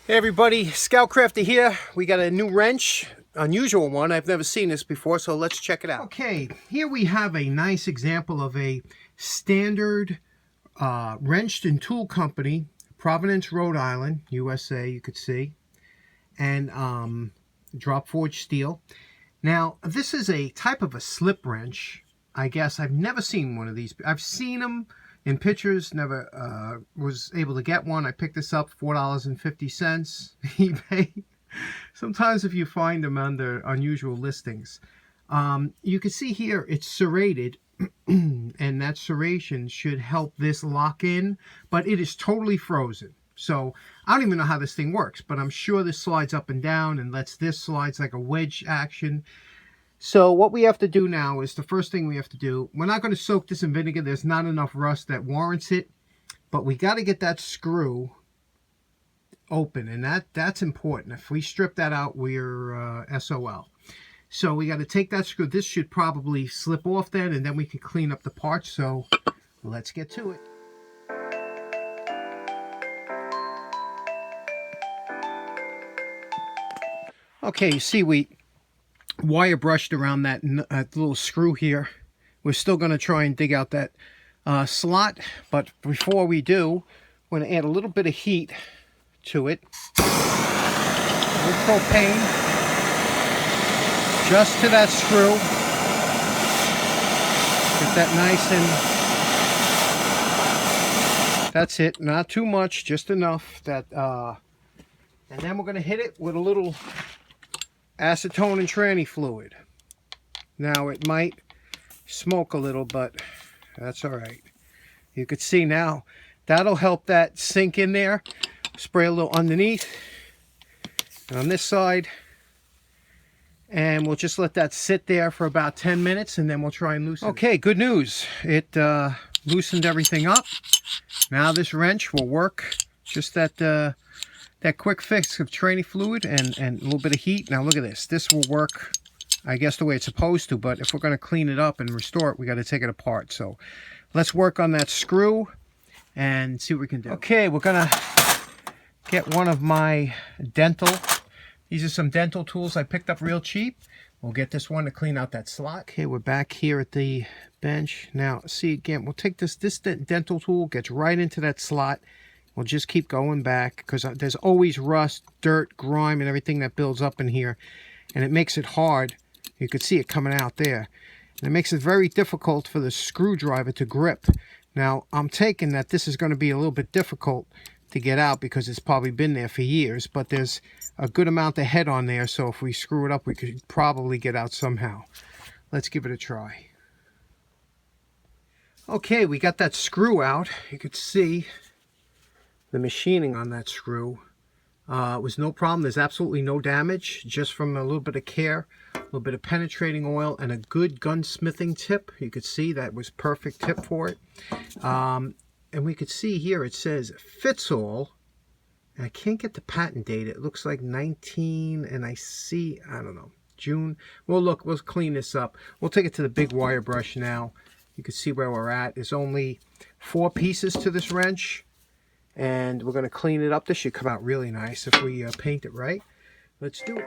Hey everybody, Scoutcrafter here. We got a new wrench, unusual one. I've never seen this before, so let's check it out. Okay, here we have a nice example of a standard wrench and tool company, Providence, Rhode Island, USA, you could see, and drop forged steel. Now, this is a type of a slip wrench. I guess I've never seen one of these. I've seen them in pictures, never was able to get one. I picked this up, $4.50 eBay. Sometimes if you find them under unusual listings. You can see here it's serrated, and that serration should help this lock in, but it is totally frozen. So I don't even know how this thing works, but I'm sure this slides up and down and lets this slides like a wedge action. So what we have to do now is the first thing we have to do, we're not going to soak this in vinegar. There's not enough rust that warrants it, but we got to get that screw open, and that's important. If we strip that out, we're SOL. So we got to take that screw. This should probably slip off then, and then we can clean up the parts. So let's get to it. Okay, you see we wire brushed around that little screw here. We're still going to try and dig out that slot, but before we do, we're going to add a little bit of heat to it. A little propane just to that screw. Get that nice and that's it. Not too much, just enough that and then we're going to hit it with a little acetone and tranny fluid. Now it might smoke a little, but that's all right. You could see now that'll help that sink in there. Spray a little underneath and on this side, and we'll just let that sit there for about 10 minutes and then we'll try and loosen it. Okay, good news. It loosened everything up. Now this wrench will work. Just that quick fix of tranny fluid and a little bit of heat. Now look at this. This will work, I guess, the way it's supposed to, but if we're going to clean it up and restore it, we got to take it apart. So let's work on that screw and see what we can do. Okay, we're going to get one of my dental. These are some dental tools I picked up real cheap. We'll get this one to clean out that slot. Okay, we're back here at the bench. Now, see again, we'll take this dental tool, gets right into that slot. We'll just keep going back because there's always rust, dirt, grime, and everything that builds up in here. And it makes it hard. You could see it coming out there. And it makes it very difficult for the screwdriver to grip. Now, I'm taking that this is going to be a little bit difficult to get out because it's probably been there for years. But there's a good amount of head on there, so if we screw it up, we could probably get out somehow. Let's give it a try. Okay, we got that screw out. You could see the machining on that screw. It was no problem. There's absolutely no damage, just from a little bit of care, a little bit of penetrating oil, and a good gunsmithing tip. You could see that was perfect tip for it. And we could see here it says Fitzall. And I can't get the patent date. It looks like 19, and I see, I don't know, June. Well, look, we'll clean this up. We'll take it to the big wire brush now. You can see where we're at. There's only 4 pieces to this wrench. And we're going to clean it up. This should come out really nice if we paint it right. Let's do it.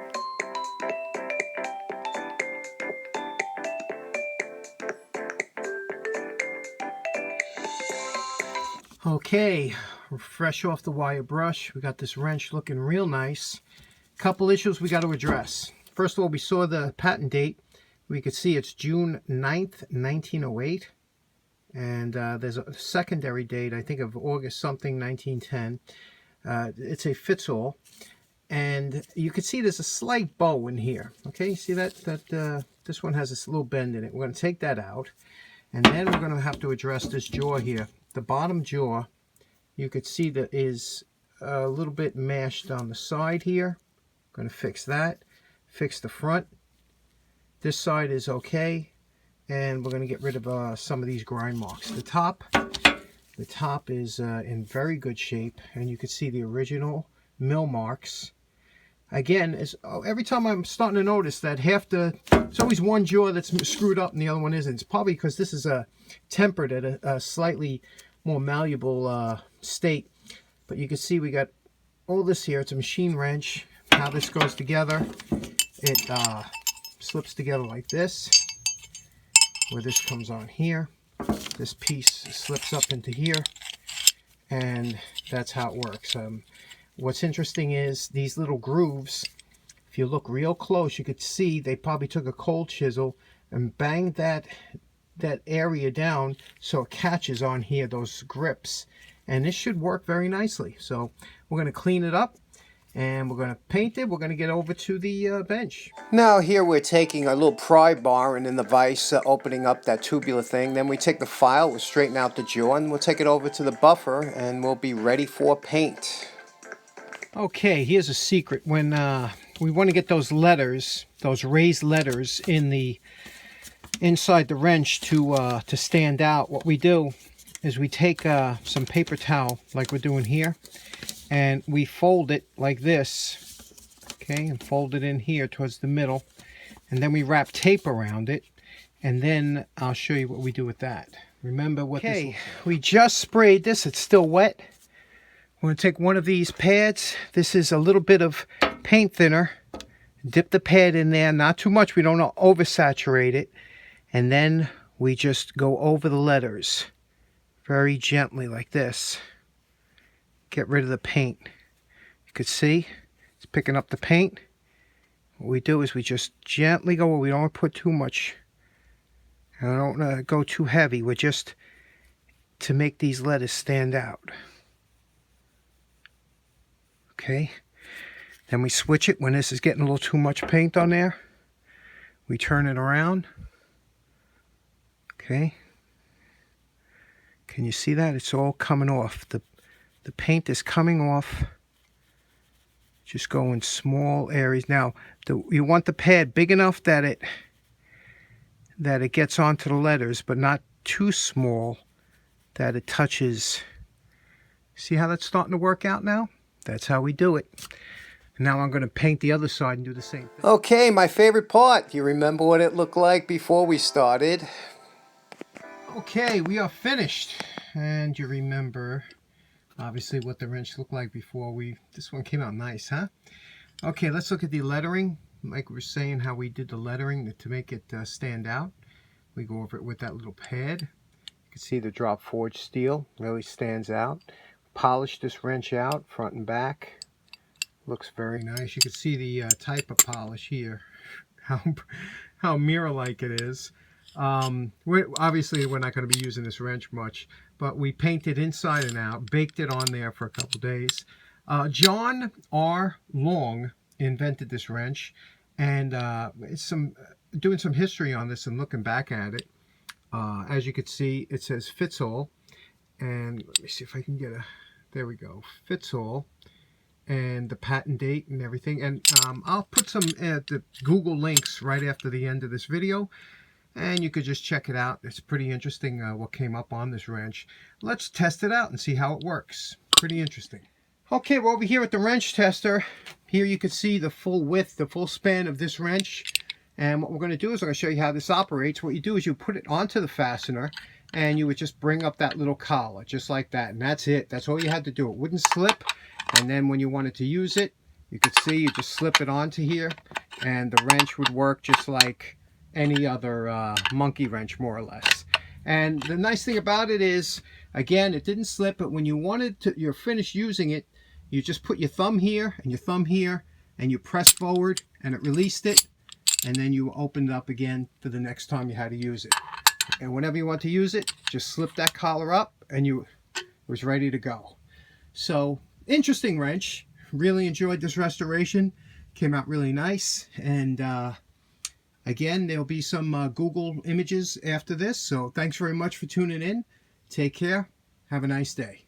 Okay, we're fresh off the wire brush. We got this wrench looking real nice. Couple issues we got to address. First of all, we saw the patent date. We could see it's June 9th, 1908. And there's a secondary date, I think of August something, 1910. It's a Fitzall. And you can see there's a slight bow in here. Okay, you see that? This one has this little bend in it. We're going to take that out. And then we're going to have to address this jaw here. The bottom jaw, you could see that is a little bit mashed on the side here. I'm going to fix that. Fix the front. This side is okay. And we're going to get rid of some of these grind marks. The top is in very good shape, and you can see the original mill marks. Again, every time I'm starting to notice that it's always one jaw that's screwed up and the other one isn't. It's probably because this is tempered at a slightly more malleable state. But you can see we got all this here, it's a machine wrench. How this goes together, it slips together like this, where this comes on here. This piece slips up into here, and that's how it works. What's interesting is these little grooves, if you look real close, you could see they probably took a cold chisel and banged that area down so it catches on here, those grips. And this should work very nicely. So we're going to clean it up and we're going to paint it. We're going to get over to the bench. Now here we're taking a little pry bar and in the vise, opening up that tubular thing. Then we take the file, we'll straighten out the jaw, and we'll take it over to the buffer and we'll be ready for paint. Okay, here's a secret. When we want to get those letters, those raised letters inside the wrench to stand out, what we do is we take some paper towel like we're doing here, and we fold it like this, okay, and fold it in here towards the middle, and then we wrap tape around it, and then I'll show you what we do with that. Remember what this... we just sprayed this, it's still wet. We're going to take one of these pads. This is a little bit of paint thinner. Dip the pad in there, not too much, we don't oversaturate it, and then we just go over the letters very gently like this. Get rid of the paint. You could see it's picking up the paint. What we do is we just gently go, we don't want to put too much. I don't want to go too heavy. We're just to make these letters stand out. Okay. Then we switch it when this is getting a little too much paint on there. We turn it around. Okay. Can you see that? It's all coming off. The paint is coming off. Just go in small areas. Now, you want the pad big enough that it gets onto the letters, but not too small that it touches. See how that's starting to work out now? That's how we do it. Now I'm going to paint the other side and do the same thing. Okay, my favorite part. You remember what it looked like before we started? Okay, we are finished. And you remember, obviously, what the wrench looked like before this one came out nice, huh? Okay, let's look at the lettering. Like we were saying, how we did the lettering to make it stand out. We go over it with that little pad. You can see the drop forged steel really stands out. Polish this wrench out, front and back. Looks very nice. You can see the type of polish here. How mirror-like it is. Obviously, we're not going to be using this wrench much, but we painted inside and out, baked it on there for a couple days. John R. Long invented this wrench, and it's doing some history on this and looking back at it. As you can see, it says Fitzall, and let me see if I can get there we go, Fitzall, and the patent date and everything. And I'll put some the Google links right after the end of this video, and you could just check it out. It's pretty interesting what came up on this wrench. Let's test it out and see how it works. Pretty interesting. Okay, we're over here at the wrench tester. Here you can see the full width, the full span of this wrench. And what we're going to do is I'm going to show you how this operates. What you do is you put it onto the fastener, and you would just bring up that little collar, just like that. And that's it. That's all you had to do. It wouldn't slip. And then when you wanted to use it, you could see you just slip it onto here, and the wrench would work just like any other monkey wrench, more or less. And the nice thing about it is, again, it didn't slip, but when you're finished using it, you just put your thumb here and your thumb here, and you press forward, and it released it, and then you open it up again for the next time you had to use it. And whenever you want to use it, just slip that collar up, and it was ready to go. So, interesting wrench. Really enjoyed this restoration. Came out really nice. And again, there'll be some Google images after this. So thanks very much for tuning in. Take care. Have a nice day.